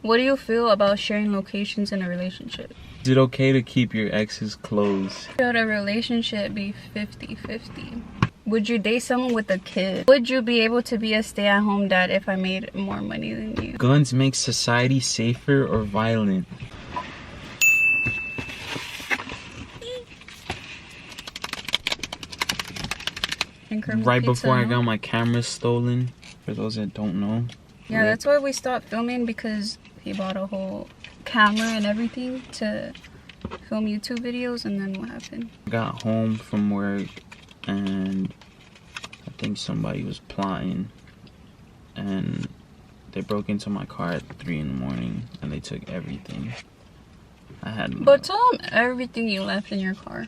What do you feel about sharing locations in a relationship? Is it okay to keep your ex's clothes? Should a relationship be 50-50? Would you date someone with a kid? Would you be able to be a stay-at-home dad if I made more money than you? Guns make society safer or violent? Right before I got my camera stolen, for those that don't know. Yeah, that's why we stopped filming, because he bought a whole camera and everything to film YouTube videos, and then what happened? I got home from work and I think somebody was plotting, and they broke into my car at 3 in the morning and they took everything. I had. But tell them everything you left in your car.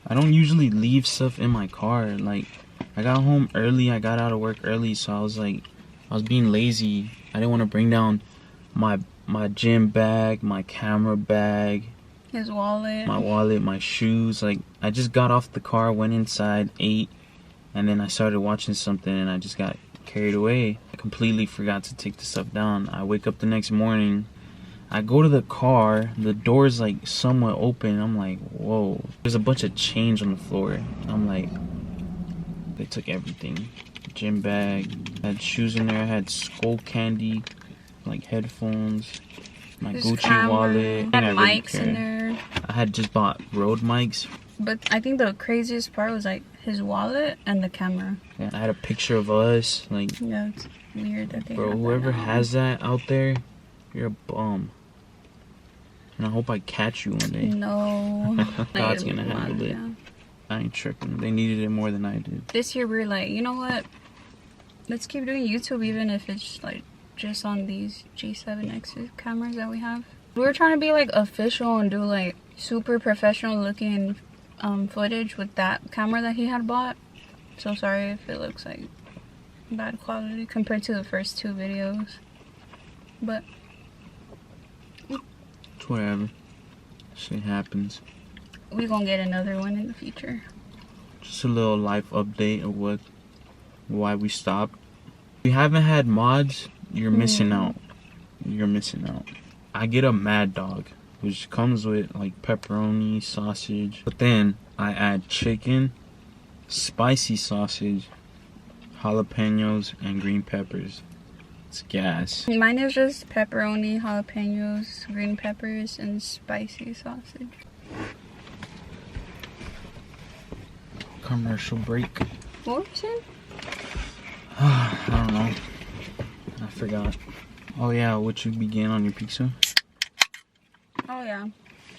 I don't usually leave stuff in my car. Like, I got home early, I got out of work early, so I was being lazy. I didn't want to bring down my gym bag, my camera bag, his wallet, my shoes. Like, I just got off the car, went inside, ate, and then I started watching something and I just got carried away. I completely forgot to take the stuff down. I wake up the next morning, I go to the car, the door's like somewhat open. I'm like, whoa, there's a bunch of change on the floor. I'm like, they took everything. Gym bag, I had shoes in there, I had Skull Candy, like headphones, my his Gucci camera, wallet. had mics in there. I had just bought Rode mics. But I think the craziest part was like his wallet and the camera. Yeah, I had a picture of us. Like, yeah, it's weird that they. Bro, whoever has that out there, you're a bum. And I hope I catch you one day. No. God's gonna handle it. Yeah. I ain't tripping. They needed it more than I did. This year we were like, you know what? Let's keep doing YouTube, even if it's like just on these G7X cameras that we have. We were trying to be like official and do like super professional looking footage with that camera that he had bought. So sorry if it looks like bad quality compared to the first 2 videos. But it's whatever. Shit happens. we gonna get another one in the future. Just a little life update of why we stopped. If you haven't had mods, you're missing out. You're missing out. I get a Mad Dog, which comes with like pepperoni, sausage, but then I add chicken, spicy sausage, jalapenos, and green peppers. It's gas. Mine is just pepperoni, jalapenos, green peppers, and spicy sausage. Commercial break. What was it? I don't know. I forgot. Oh yeah, what you began on your pizza? Oh yeah,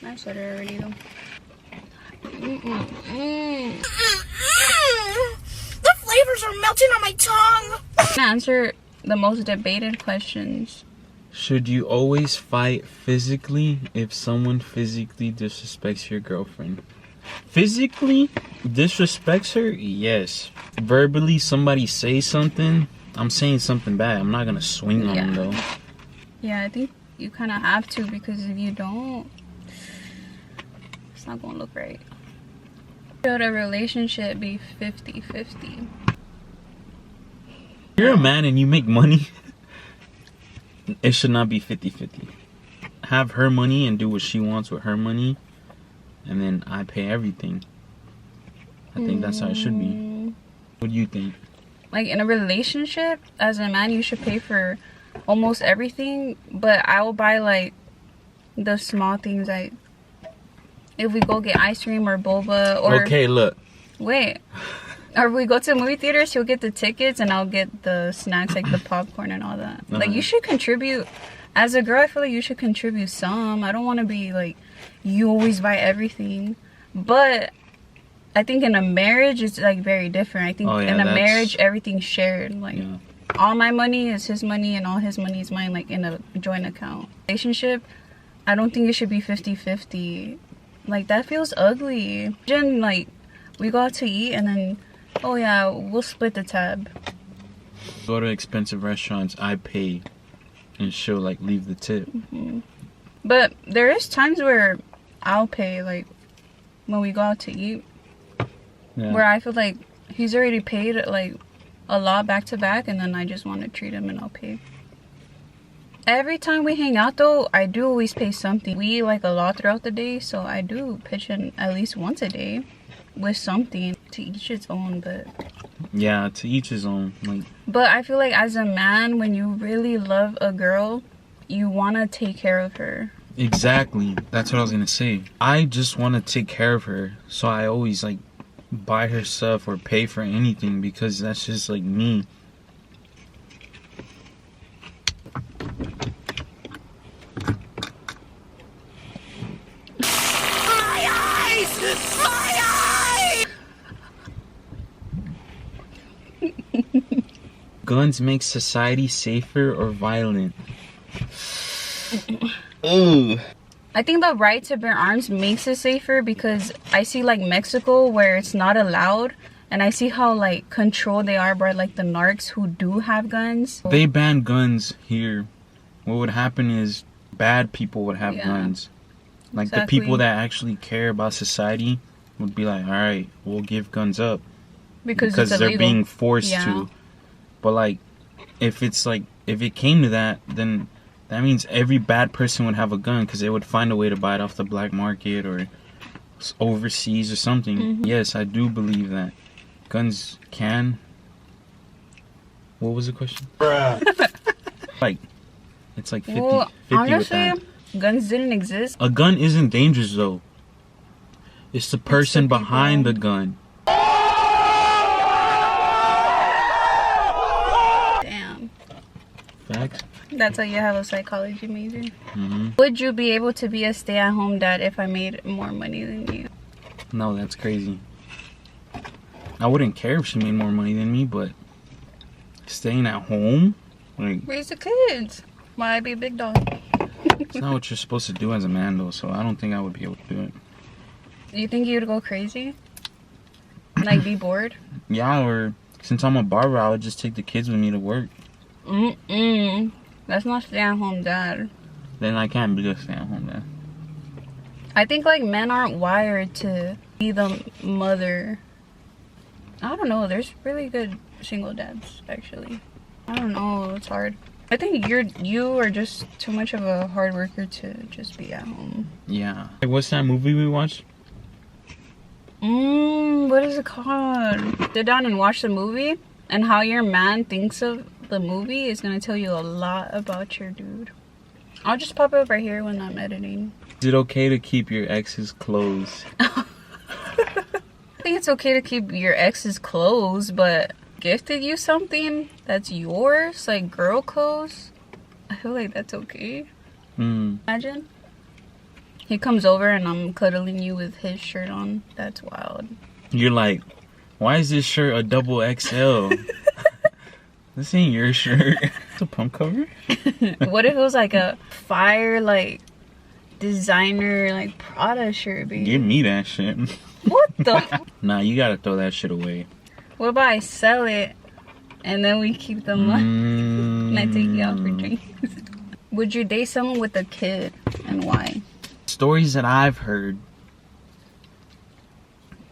I said it already though. The flavors are melting on my tongue. Answer the most debated questions. Should you always fight physically if someone physically disrespects your girlfriend? Physically disrespects her? Yes. Verbally, somebody say something, I'm saying something bad. I'm not gonna swing on them though. Yeah, I think you kind of have to, because if you don't, it's not gonna look right. Should a relationship be 50-50? You're a man and you make money. It should not be 50-50. Have her money and do what she wants with her money, and then I pay everything. I think that's how it should be. What do you think? Like, in a relationship, as a man, you should pay for almost everything, but I will buy like the small things, like if we go get ice cream or boba, or okay, look, wait, or we go to the movie theaters, he'll get the tickets and I'll get the snacks, like the popcorn and all that. Like, you should contribute. As a girl, I feel like you should contribute some. I don't want to be like, you always buy everything. But I think in a marriage, it's like very different. I think in a marriage, everything's shared. Like, all my money is his money and all his money is mine, like in a joint account. Relationship, I don't think it should be 50-50. Like, that feels ugly. Imagine, like, we go out to eat and then, oh yeah, we'll split the tab. Go to expensive restaurants, I pay, and she'll like leave the tip. But there is times where I'll pay, like when we go out to eat, where I feel like he's already paid like a lot back to back, and then I just want to treat him and I'll pay. Every time we hang out though, I do always pay something. We eat like a lot throughout the day, so I do pitch in at least once a day with something. To each its own, but Yeah, to each his own. Like, but I feel like as a man, when you really love a girl, you want to take care of her. exactly. That's what I was gonna say. I just want to take care of her, so I always like buy her stuff or pay for anything because that's just like me. My eyes! My eyes! Guns make society safer or violent? Ooh. I think the right to bear arms makes it safer because I see like Mexico where it's not allowed, and I see how like controlled they are by like the narcs who do have guns. They ban guns here. What would happen is bad people would have Yeah. guns. Like Exactly. the people that actually care about society would be like, all right, we'll give guns up because it's they're illegal. being forced Yeah. to. But like, if it came to that, then that means every bad person would have a gun because they would find a way to buy it off the black market or overseas or something. Mm-hmm. Yes, I do believe that guns can. What was the question? Like, it's like 50, Well, 50 with honestly, that. guns didn't exist. A gun isn't dangerous though. It's the person people. behind the gun. Damn. Facts. That's why you have a psychology major. Hmm. Would you be able to be a stay-at-home dad if I made more money than you? No, that's crazy. I wouldn't care if she made more money than me, but staying at home, like, Raise the kids. Why be a big dog? it's not what you're supposed to do as a man though, so I don't think I would be able to do it. Do you think you'd go crazy? Like be bored? Yeah, or since I'm a barber, I would just take the kids with me to work. Mm-mm. That's not stay-at-home dad. Then I can't be a stay-at-home dad. I think like men aren't wired to be the mother. I don't know. There's really good single dads actually. I don't know. It's hard. I think you are just too much of a hard worker to just be at home. Yeah. Hey, what's that movie we watched? What is it called? Sit down and watch the movie, and how your man thinks of the movie is gonna tell you a lot about your dude. I'll just pop it up right here when I'm editing. Is it okay to keep your ex's clothes? I think it's okay to keep your ex's clothes, but gifted you something that's yours, like girl clothes, I feel like that's okay. Imagine he comes over and I'm cuddling you with his shirt on. That's wild. You're like, why is this shirt a double XL? This ain't your shirt. It's a pump cover? What if it was like a fire, like designer, like Prada shirt, baby? Give me that shit. What the? Nah, you gotta throw that shit away. What about I sell it and then we keep the money and I take you out for drinks? Would you date someone with a kid and why? Stories that I've heard,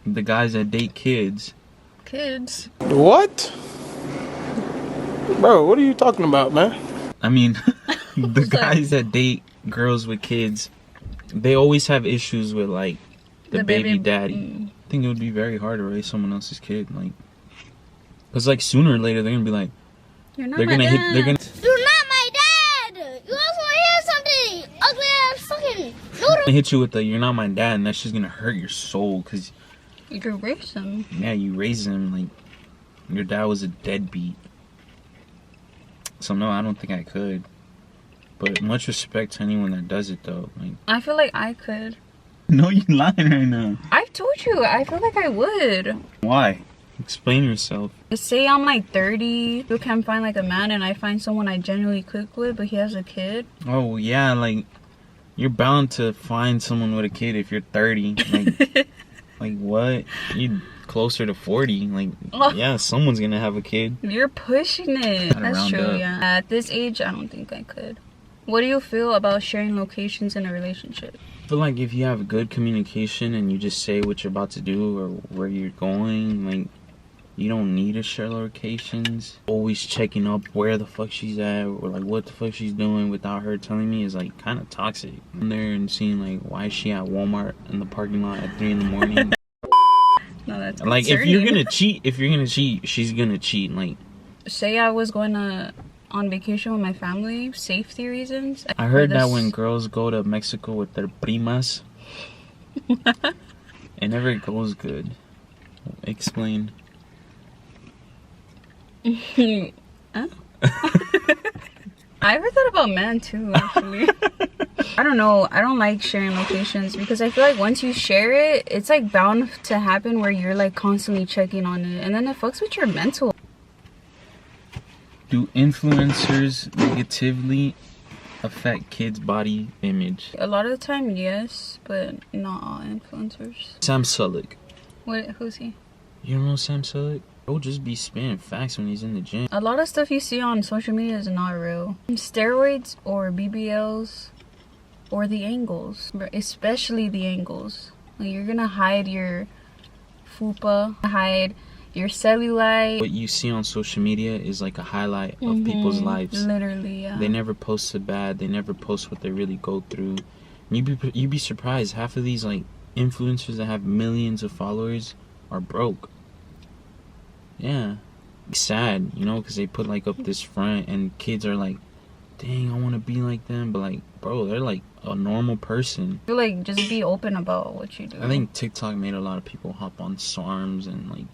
the guys that date kids, Kids? What? Bro, what are you talking about, man? I mean, the guys that date girls with kids, they always have issues with like the baby daddy. I think it would be very hard to raise someone else's kid, like, cause like sooner or later they're gonna be like, You're not they're my gonna hit, dad. they're gonna You're not my dad! You also want to hear something? Ugly ass fucking noodle. hit you with the "you're not my dad," and that's just gonna hurt your soul, cause You could raise them. yeah, you raised him like your dad was a deadbeat. So no, I don't think I could. But much respect to anyone that does it though. Like, I feel like I could. no, you lying right now. I told you, I feel like I would. Why? Explain yourself. Say I'm like 30, you can find like a man and I find someone I genuinely click with, but he has a kid. Oh yeah, like you're bound to find someone with a kid if you're 30. Like, like what? You closer to 40. Like, yeah, someone's gonna have a kid. You're pushing it. Gotta That's round true, up. yeah. At this age, I don't think I could. What do you feel about sharing locations in a relationship? I feel like if you have good communication and you just say what you're about to do or where you're going, like, You don't need to share locations. Always checking up where the fuck she's at or like what the fuck she's doing without her telling me is like kind of toxic. I'm there and seeing like why is she at Walmart in the parking lot at 3 in the morning. No, that's Like concerning. if you're gonna cheat, she's gonna cheat. Like Say I was going on vacation with my family, safety reasons. I heard or that this- when girls go to Mexico with their primas, it never goes good. Explain. Huh? I heard that about men too, actually. I don't know. I don't like sharing locations because I feel like once you share it, it's like bound to happen where you're like constantly checking on it, and then it fucks with your mental. Do influencers negatively affect kids' body image? A lot of the time, yes, but not all influencers. Sam Sulek. What? Who's he? You don't know Sam Sulek? He'll just be spitting facts when he's in the gym. A lot of stuff you see on social media is not real. Steroids or BBLs or the angles, especially the angles. Like you're gonna hide your fupa, hide your cellulite. What you see on social media is like a highlight of people's lives. Literally, yeah. They never post the bad. They never post what they really go through. You'd be surprised. Half of these like influencers that have millions of followers are broke. Yeah, it's sad, you know, because they put like up this front, and kids are like, "Dang, I want to be like them," but like, bro, they're like a normal person. I feel like just be open about what you do. I think TikTok made a lot of people hop on SARMs and like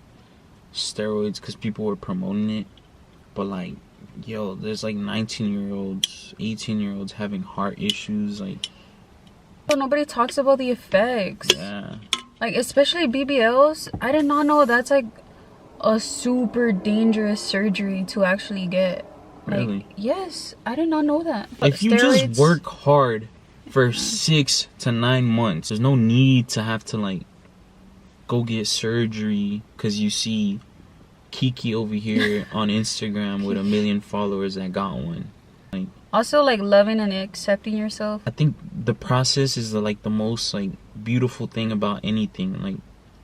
steroids because people were promoting it. But like, yo, there's like 19-year-olds, 18-year-olds having heart issues. Like, But nobody talks about the effects. yeah, Like especially BBLs. I did not know that's like a super dangerous surgery to actually get. Like, really. yes, I did not know that. If you just work hard for 6 to 9 months, there's no need to have to like go get surgery because you see Kiki over here on Instagram with 1 million followers that got one. Like, Also, like loving and accepting yourself. I think the process is like the most like beautiful thing about anything. Like,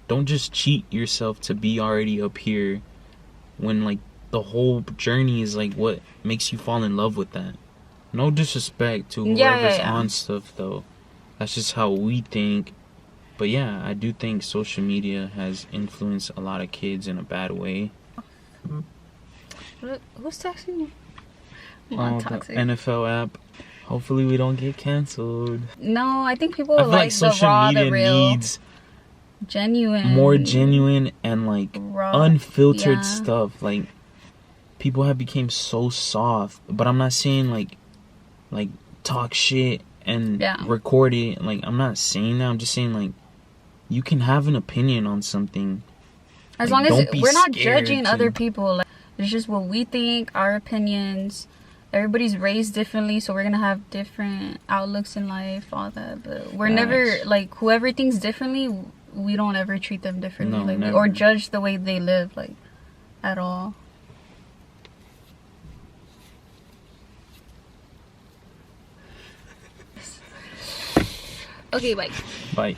don't just cheat yourself to be already up here when like the whole journey is like what makes you fall in love with that. No disrespect to whoever's Yeah. on stuff though. That's just how we think. But yeah, I do think social media has influenced a lot of kids in a bad way. Who's texting me? I'm Oh, not the toxic. NFL app. Hopefully we don't get canceled. No, I think people I feel like the social raw, media the real, needs genuine, more genuine and like raw, unfiltered yeah. stuff. Like, people have become so soft, but I'm not saying like talk shit and Yeah. record it. Like, I'm not saying that. I'm just saying like you can have an opinion on something. As Like, long as don't be we're not scared judging to- other people, like, it's just what we think, our opinions. Everybody's raised differently, so we're gonna have different outlooks in life, all that. But we're never Facts. like whoever thinks differently. We don't ever treat them differently, No, like, never. or judge the way they live, like at all. Okay, bye. Bye.